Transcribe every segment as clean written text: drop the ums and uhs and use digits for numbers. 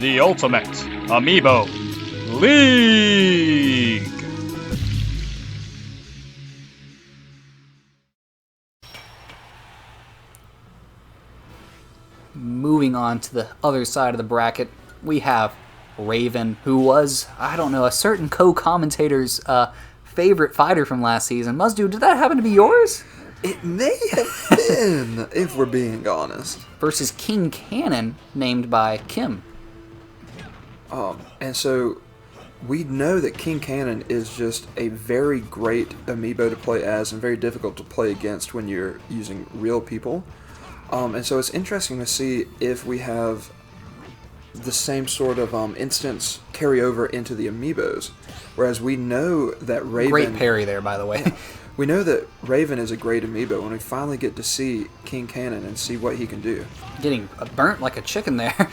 The Ultimate AMiibo League! Moving on to the other side of the bracket, we have Raven, who was, I don't know, a certain co-commentator's favorite fighter from last season. Muzdu, did that happen to be yours? It may have been, if we're being honest. Versus King Canon, named by Kim. And so we know that King Canon is just a very great amiibo to play as and very difficult to play against when you're using real people. And so it's interesting to see if we have the same sort of instance carry over into the amiibos. Whereas we know that Raven... Great parry there, by the way. Yeah, we know that Raven is a great amiibo when we finally get to see King Canon and see what he can do. Getting burnt like a chicken there.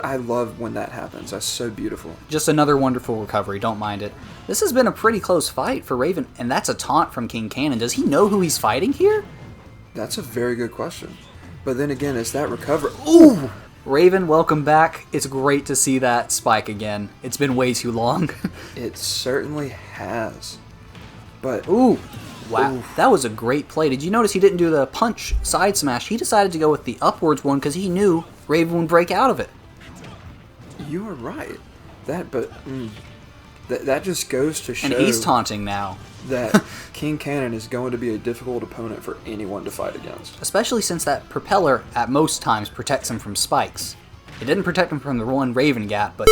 I love when that happens. That's so beautiful. Just another wonderful recovery. Don't mind it. This has been a pretty close fight for Raven, and that's a taunt from King Canon. Does he know who he's fighting here? That's a very good question. But then again, it's that recovery. Ooh! Raven, welcome back. It's great to see that spike again. It's been way too long. It certainly has. But ooh, wow, that was a great play. Did you notice he didn't do the punch side smash? He decided to go with the upwards one because he knew Raven would break out of it. You were right. That just goes to show. And he's taunting now. That King Canon is going to be a difficult opponent for anyone to fight against. Especially since that propeller, at most times, protects him from spikes. It didn't protect him from the one Raven got, but...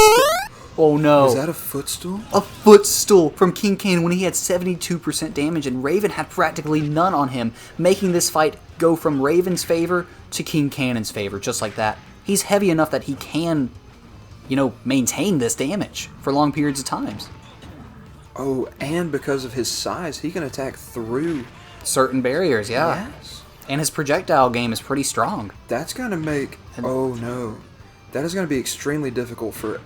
Oh no. Was that a footstool? A footstool from King Canon when he had 72% damage and Raven had practically none on him, making this fight go from Raven's favor to King Canon's favor, just like that. He's heavy enough that he can, maintain this damage for long periods of times. Oh, and because of his size, he can attack through certain barriers, yeah. Yes. And his projectile game is pretty strong. That's going to make... Oh, no. That is going to be extremely difficult for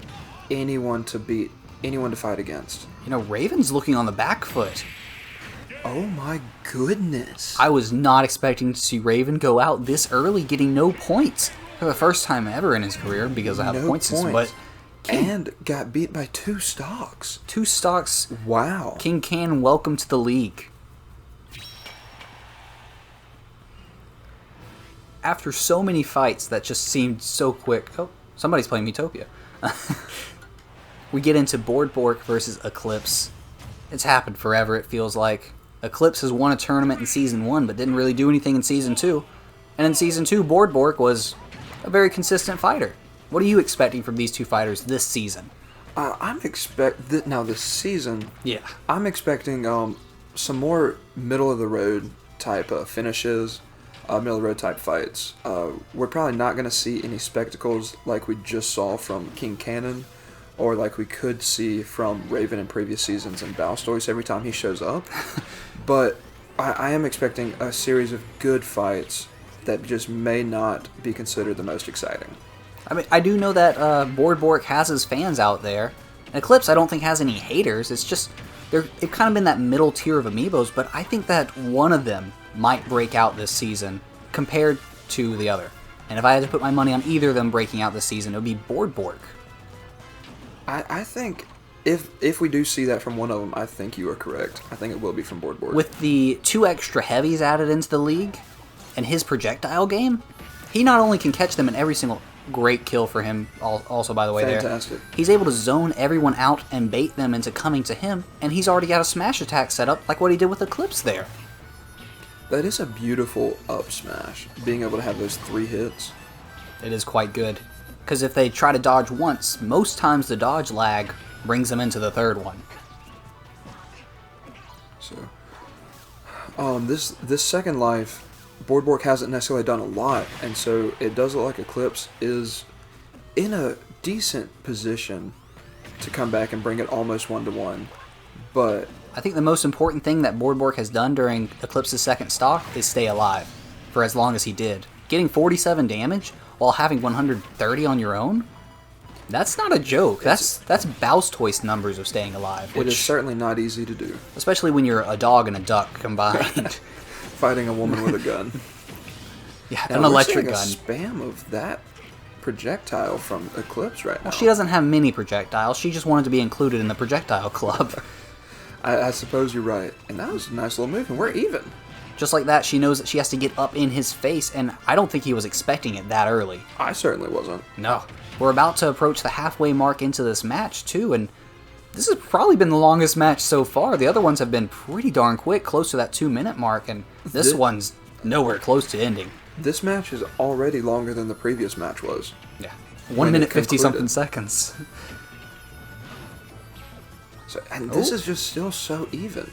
anyone to beat, anyone to fight against. Raven's looking on the back foot. Oh, my goodness. I was not expecting to see Raven go out this early, getting no points for the first time ever in his career because of how the point system, but... And got beat by 2 stocks. 2 stocks. Wow. King Canon, welcome to the league. After so many fights that just seemed so quick... Oh, somebody's playing Miitopia. We get into Bork versus Eclipse. It's happened forever, it feels like. Eclipse has won a tournament in Season 1, but didn't really do anything in Season 2. And in Season 2, Bork was a very consistent fighter. What are you expecting from these two fighters this season? This season, yeah, I'm expecting some more middle of the road type finishes, middle of the road type fights. We're probably not going to see any spectacles like we just saw from King Canon, or like we could see from Raven in previous seasons and Balstoice every time he shows up. But I am expecting a series of good fights that just may not be considered the most exciting. I mean, I do know that Bork has his fans out there. And Eclipse, I don't think, has any haters. It's just, they've kind of been that middle tier of amiibos, but I think that one of them might break out this season compared to the other. And if I had to put my money on either of them breaking out this season, it would be Bork. I think if we do see that from one of them, I think you are correct. I think it will be from Bork. With the 2 extra heavies added into the league and his projectile game, he not only can catch them in every single... Great kill for him, also, by the way. Fantastic. There. He's able to zone everyone out and bait them into coming to him, and he's already got a smash attack set up like what he did with Eclipse there. That is a beautiful up smash, being able to have those 3 hits. It is quite good, because if they try to dodge once, most times the dodge lag brings them into the 3rd one. So, this second life... Bork hasn't necessarily done a lot, and so it does look like Eclipse is in a decent position to come back and bring it almost 1-1. But I think the most important thing that Bork has done during Eclipse's second stock is stay alive for as long as he did. Getting 47 damage while having 130 on your own? That's not a joke. That's Balstoice numbers of staying alive. It is certainly not easy to do. Especially when you're a dog and a duck combined. Fighting a woman with a gun. Yeah, an electric gun. A spam of that projectile from Eclipse right now. Well, she doesn't have many projectiles. She just wanted to be included in the projectile club. I suppose you're right. And that was a nice little move, and we're even. Just like that, she knows that she has to get up in his face, and I don't think he was expecting it that early. I certainly wasn't. No. We're about to approach the halfway mark into this match, too, and this has probably been the longest match so far. The other ones have been pretty darn quick, close to that 2-minute mark, and this one's nowhere close to ending. This match is already longer than the previous match was. Yeah. 1 minute 50-something seconds. So, and this is just still so even.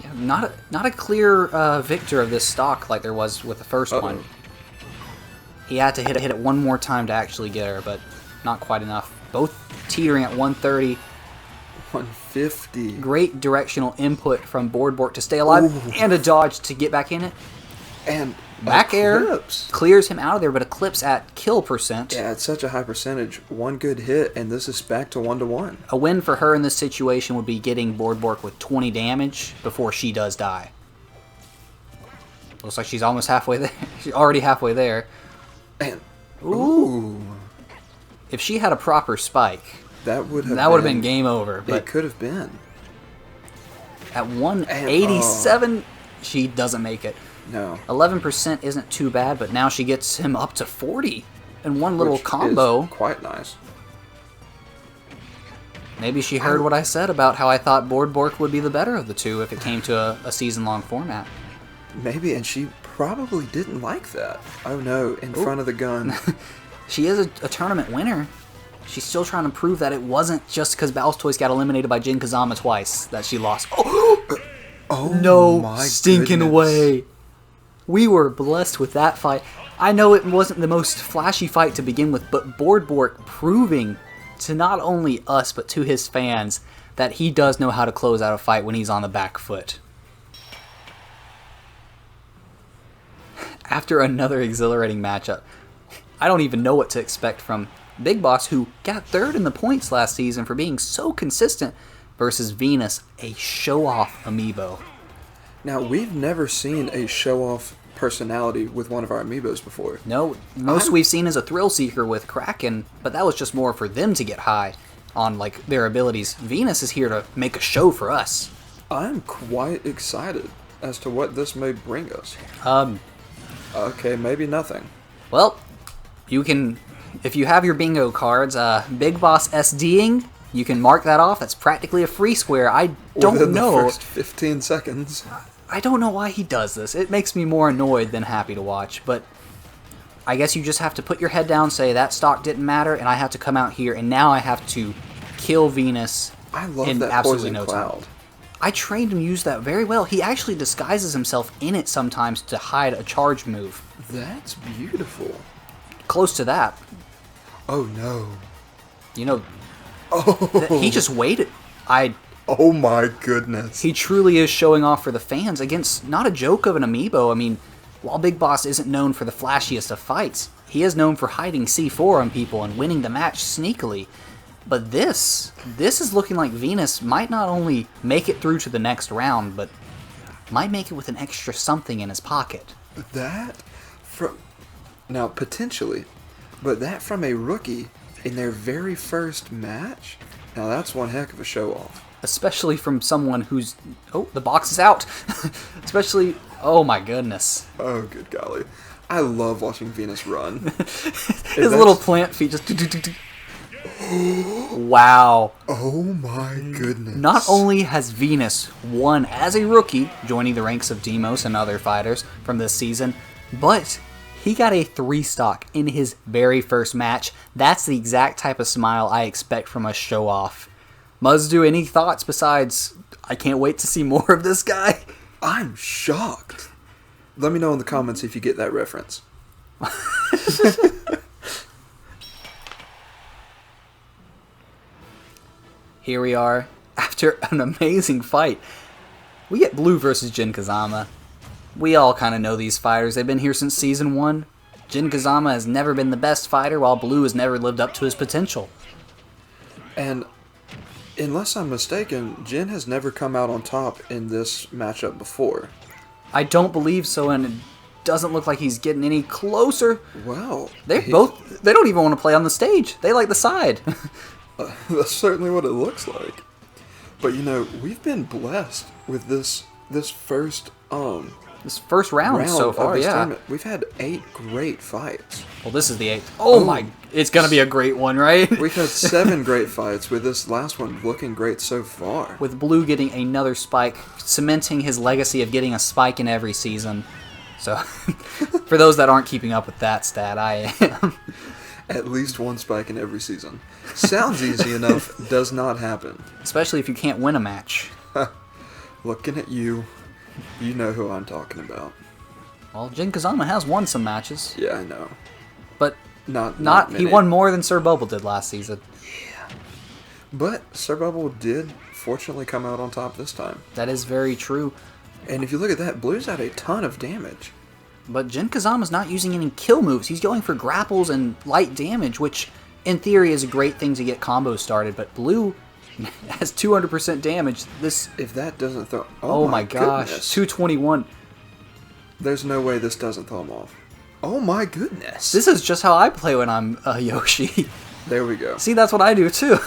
Yeah, not a clear victor of this stock like there was with the first one. He had to hit it one more time to actually get her, but not quite enough. Both teetering at 130. 150. Great directional input from Bork to stay alive, and a dodge to get back in it. And back Eclipse air clears him out of there, but Eclipse at kill percent. Yeah, it's such a high percentage. One good hit, and this is back to 1-1. A win for her in this situation would be getting Bork with 20 damage before she does die. Looks like she's almost halfway there. She's already halfway there. And ooh. If she had a proper spike, that would have been game over. But it could have been. At 187, she doesn't make it. No. 11% isn't too bad, but now she gets him up to 40 in one little combo. Is quite nice. Maybe she heard what I said about how I thought Bork would be the better of the two if it came to a season-long format. Maybe, and she probably didn't like that. Oh no, in front of the gun. She is a tournament winner. She's still trying to prove that it wasn't just because Balstoy's got eliminated by Jin Kazama twice that she lost. Oh, no my stinking goodness. way. We were blessed with that fight. I know it wasn't the most flashy fight to begin with, but Bork proving to not only us, but to his fans, that he does know how to close out a fight when he's on the back foot. After another exhilarating matchup, I don't even know what to expect from Big Boss, who got third in the points last season for being so consistent, versus Venus, a show-off AMiibo. Now, we've never seen a show-off personality with one of our AMiibos before. No, most we've seen is a Thrill Seeker with Kraken, but that was just more for them to get high on like their abilities. Venus is here to make a show for us. I'm quite excited as to what this may bring us. Okay, maybe nothing. Well, you can, if you have your bingo cards, Big Boss SDing, you can mark that off. That's practically a free square. I don't Within know. the first 15 seconds. I don't know why he does this. It makes me more annoyed than happy to watch, but I guess you just have to put your head down, say that stock didn't matter, and I have to come out here, and now I have to kill Venus I love in that absolutely poison no time. cloud. I trained him to use that very well. He actually disguises himself in it sometimes to hide a charge move. That's beautiful. Close to that. Oh no. You know, Oh. he just waited. Oh my goodness. He truly is showing off for the fans against not a joke of an AMiibo. I mean, while Big Boss isn't known for the flashiest of fights, he is known for hiding C4 on people and winning the match sneakily. But this is looking like Venus might not only make it through to the next round, but might make it with an extra something in his pocket. That from now potentially, but that from a rookie in their very first match. Now that's one heck of a show off. Especially from someone who's... Oh, the box is out. Especially... Oh my goodness. Oh good golly. I love watching Venus run. His little plant feet just... Wow. Oh my goodness. Not only has Venus won as a rookie, joining the ranks of Demos and other fighters from this season, but he got a 3-stock in his very first match. That's the exact type of smile I expect from a show-off. Muzdu, any thoughts besides, I can't wait to see more of this guy? I'm shocked. Let me know in the comments if you get that reference. Here we are, after an amazing fight. We get Blue versus Jin Kazama. We all kind of know these fighters. They've been here since Season 1. Jin Kazama has never been the best fighter, while Blue has never lived up to his potential. And unless I'm mistaken, Jin has never come out on top in this matchup before. I don't believe so, and doesn't look like he's getting any closer. Well, They don't even want to play on the stage. They like the side. That's certainly what it looks like. But we've been blessed with this first This first round so far, of this yeah. tournament. We've had 8 great fights. Well, this is the 8th. Oh my, it's going to be a great one, right? We've had 7 great fights, with this last one looking great so far. With Blue getting another spike, cementing his legacy of getting a spike in every season. So, for those that aren't keeping up with that stat, I am. At least 1 spike in every season. Sounds easy enough, does not happen. Especially if you can't win a match. Looking at you, you know who I'm talking about. Well, Jin Kazama has won some matches. Yeah, I know. But Not he many. won more than Sir Bubble did last season. But Sir Bubble did fortunately come out on top this time. That is very true. And if you look at that, Blue's had a ton of damage. But Jin Kazama's not using any kill moves. He's going for grapples and light damage, which in theory is a great thing to get combos started. But Blue has 200% damage. If that doesn't throw... Oh my gosh. Goodness. 221. There's no way this doesn't throw him off. Oh my goodness. This is just how I play when I'm Yoshi. There we go. See, that's what I do too.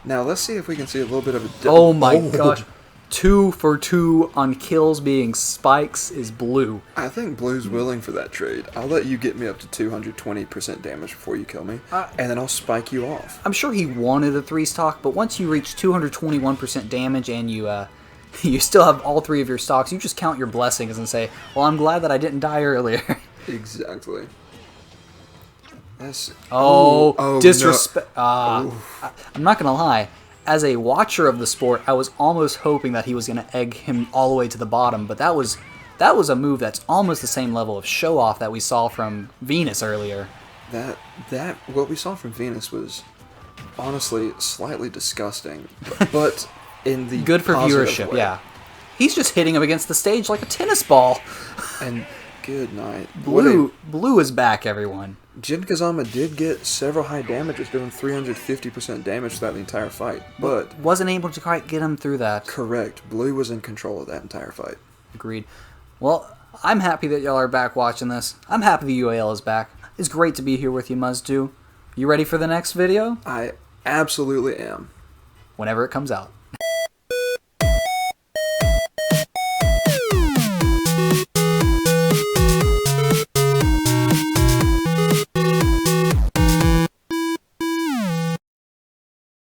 Now let's see if we can see a little bit of a... Oh my gosh. 2 for 2 on kills being spikes is Blue. I think Blue's willing for that trade. I'll let you get me up to 220% damage before you kill me, and then I'll spike you off. I'm sure he wanted a 3-stock, but once you reach 221% damage and you still have all 3 of your stocks, you just count your blessings and say, well, I'm glad that I didn't die earlier. Exactly. That's... disrespect. No. I'm not going to lie. As a watcher of the sport, I was almost hoping that he was going to egg him all the way to the bottom, but that was a move that's almost the same level of show-off that we saw from Venus earlier. What we saw from Venus was honestly slightly disgusting, but in the good for positive viewership, way. yeah. He's just hitting him against the stage like a tennis ball. And good night. Blue is back, everyone. Jin Kazama did get several high damages, doing 350% damage throughout the entire fight, but wasn't able to quite get him through that. correct, Blue was in control of that entire fight. Agreed. Well, I'm happy that y'all are back watching this. I'm happy the UAL is back. It's great to be here with you, Muzdu. You ready for the next video? I absolutely am. Whenever it comes out.